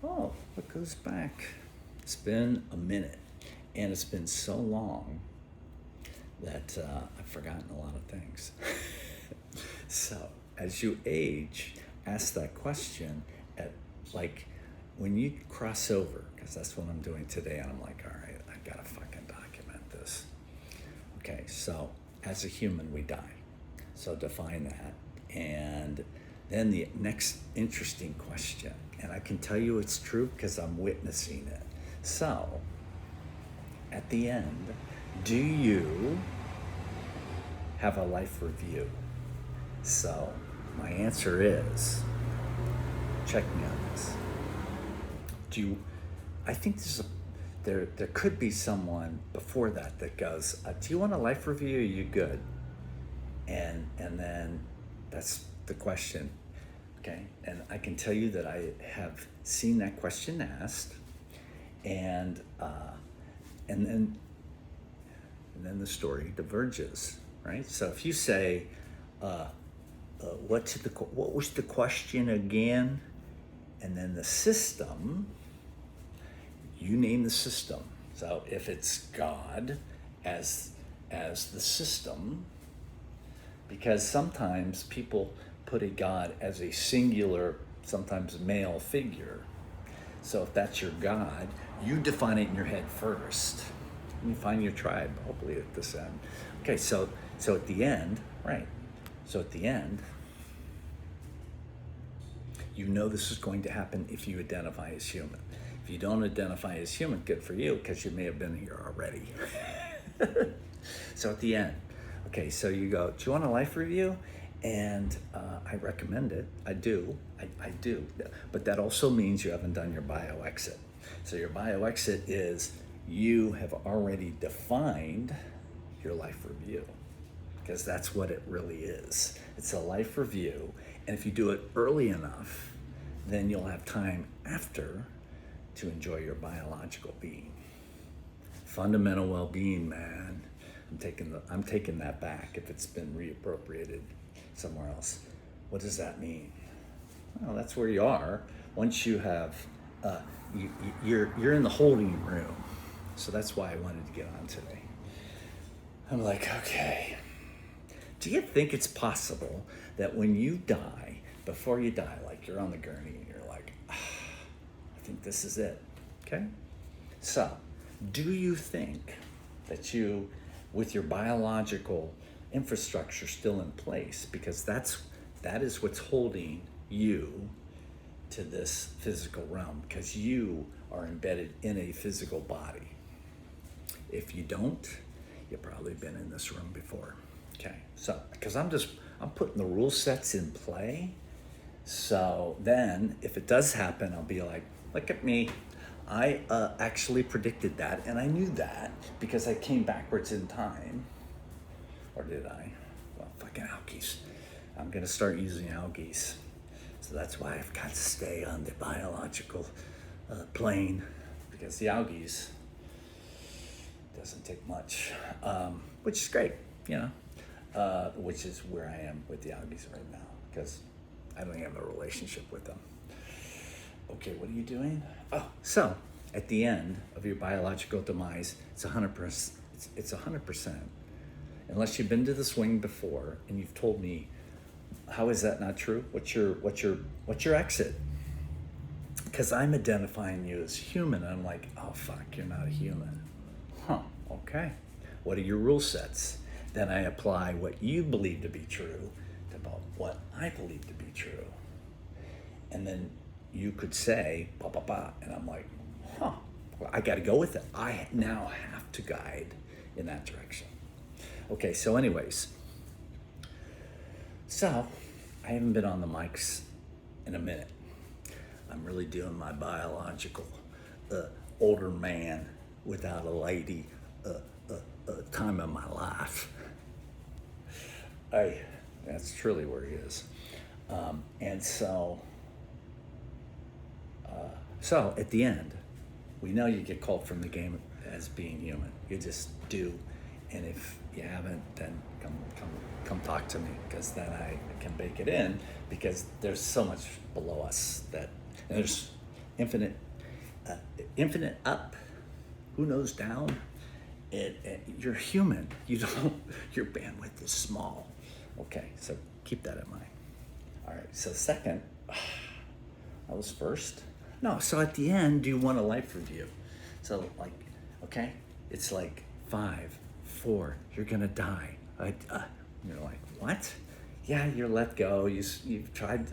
Oh, what goes back? It's been a minute, and it's been so long that I've forgotten a lot of things. So, as you age, ask that question at like when you cross over, because that's what I'm doing today, and I'm like, all right, I gotta fucking document this. Okay, so as a human, we die. So define that. And then the next interesting question, and I can tell you it's true because I'm witnessing it. So, at the end, do you have a life review? So, my answer is check me on this. Do you, I think there could be someone before that that goes, do you want a life review? Are you good? And then that's the question. Okay, and I can tell you that I have seen that question asked, and and then and then the story diverges, right? So if you say, what was the question again? And then the system, you name the system. So if it's God as the system, because sometimes people put a God as a singular, sometimes male figure. So if that's your God, you define it in your head first. And you find your tribe, hopefully at this end. Okay, so at the end, right? So at the end, you know this is going to happen if you identify as human. If you don't identify as human, good for you, because you may have been here already. So at the end, okay, so you go, do you want a life review? And I recommend it. I do. I do. But that also means you haven't done your bio exit. So your bio exit is you have already defined your life review, because that's what it really is. It's a life review. And if you do it early enough, then you'll have time after to enjoy your biological being. Fundamental well-being, man. I'm taking that back if it's been reappropriated somewhere else. What does that mean? Well, that's where you are once you have you're in the holding room. So that's why I wanted to get on today. I'm like, okay, do you think it's possible that when you die, before you die, like you're on the gurney and you're like, I think this is it? Okay, so do you think that you, with your biological infrastructure still in place, because that is what's holding you to this physical realm, because you are embedded in a physical body. If you don't, you've probably been in this room before. Okay, so because I'm putting the rule sets in play, so then if it does happen, I'll be like, look at me, I actually predicted that, and I knew that because I came backwards in time. Or did I? Well, fucking algaes. I'm gonna start using algaes. So that's why I've got to stay on the biological plane, because the algaes doesn't take much, which is great, which is where I am with the algaes right now, because I don't have a relationship with them. Okay, what are you doing? Oh, so at the end of your biological demise, it's 100%. It's 100%. Unless you've been to the swing before and you've told me, how is that not true? What's your exit? Because I'm identifying you as human. And I'm like, oh fuck, you're not a human. Huh? Okay. What are your rule sets? Then I apply what you believe to be true to about what I believe to be true, and then you could say, bah, bah, bah, and I'm like, well, I got to go with it. I now have to guide in that direction. Okay, so anyways, so I haven't been on the mics in a minute. I'm really doing my biological older man without a lady time in my life. That's truly where he is. And so at the end, we know you get called from the game as being human. You just do. And if you haven't, then come talk to me, because then I can bake it in, because there's so much below us that, and there's infinite, uh, infinite up. Who knows down? You're human. You don't. Your bandwidth is small. Okay, so keep that in mind. All right. So second, that was first. No. So at the end, do you want a life review? So like, okay, it's like 5, 4. You're gonna die. You're like, what? Yeah, you're let go. You've tried.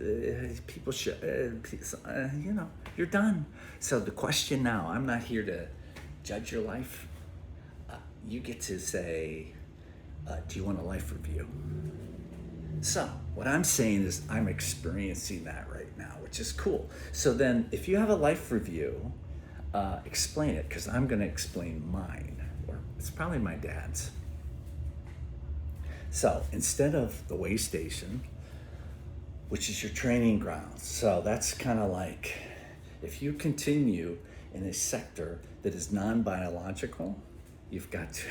People should. You're done. So the question now. I'm not here to judge your life. You get to say, do you want a life review? So what I'm saying is I'm experiencing that right now, which is cool. So then if you have a life review, explain it, because I'm going to explain mine, or it's probably my dad's. So instead of the way station, which is your training ground, so that's kind of like if you continue in a sector that is non-biological, you've got to,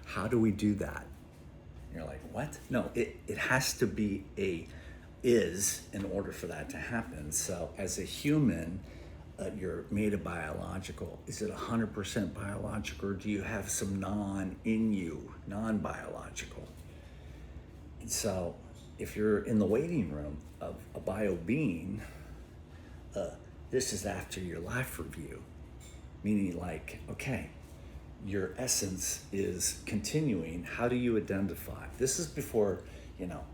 how do we do that? You're like, what? No, it has to be is in order for that to happen. So as a human, you're made of biological. Is it 100% biological, or do you have some non-biological? And so if you're in the waiting room of a bio being, this is after your life review, meaning like, okay, your essence is continuing. How do you identify? This is before, in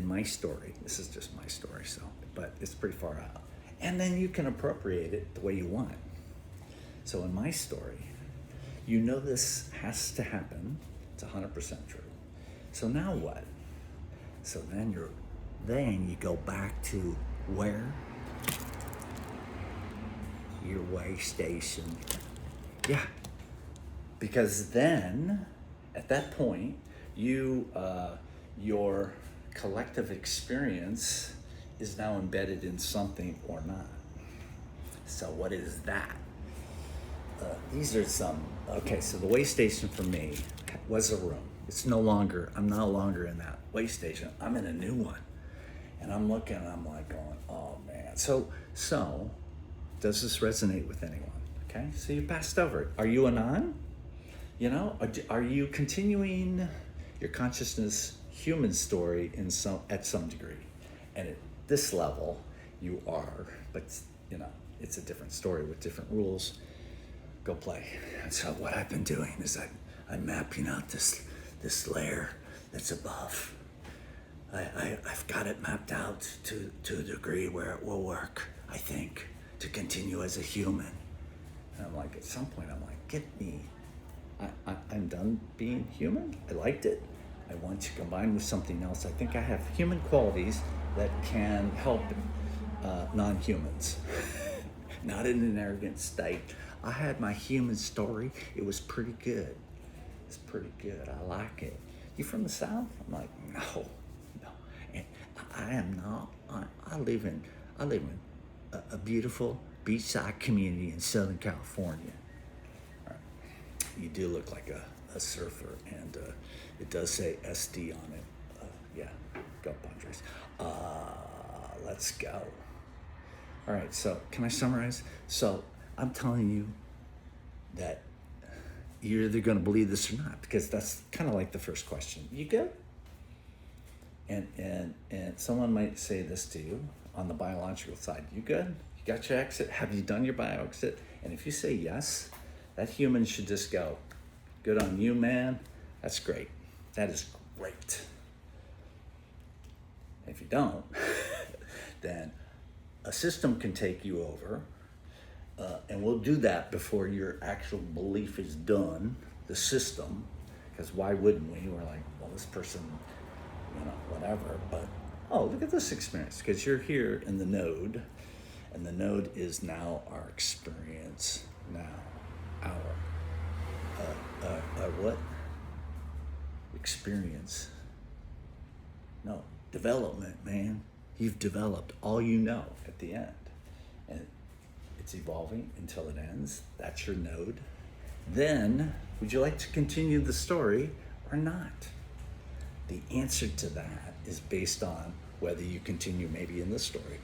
my story, this is just my story, so, but it's pretty far out. And then you can appropriate it the way you want. So in my story, this has to happen. It's 100% true. So now what? So then you go back to where? Your way station. Yeah. Because then, at that point, your collective experience is now embedded in something or not. So what is that? These are so the way station for me was a room. I'm no longer in that way station. I'm in a new one. And I'm looking and I'm like going, oh man. So does this resonate with anyone? Okay, so you passed over it. Are you a non? Are you continuing your consciousness human story at some degree? And at this level, you are, but it's a different story with different rules. Go play. And so what I've been doing is I'm mapping out this layer that's above. I've got it mapped out to a degree where it will work, I think, to continue as a human. And I'm like, at some point, get me. I'm done being human. I liked it. I want to combine with something else. I think I have human qualities that can help non-humans. Not in an arrogant state. I had my human story. It was pretty good. It's pretty good. I like it. You from the South? I'm like, no. And I am not. I live in a beautiful beachside community in Southern California. You do look like a surfer, and it does say SD on it. Yeah, go Padres. Let's go. All right, so can I summarize? So I'm telling you that you're either going to believe this or not, because that's kind of like the first question. You good? And someone might say this to you on the biological side. You good? You got your exit? Have you done your bio exit? And if you say yes, that human should just go, good on you, man. That's great. That is great. If you don't, then a system can take you over, and we'll do that before your actual belief is done, the system, because why wouldn't we? We're like, well, this person, whatever, but, oh, look at this experience, because you're here in the node, and the node is now our experience, now our what? Experience. No, development, man. You've developed all you know at the end. And it's evolving until it ends. That's your node. Then, would you like to continue the story or not? The answer to that is based on whether you continue maybe in this story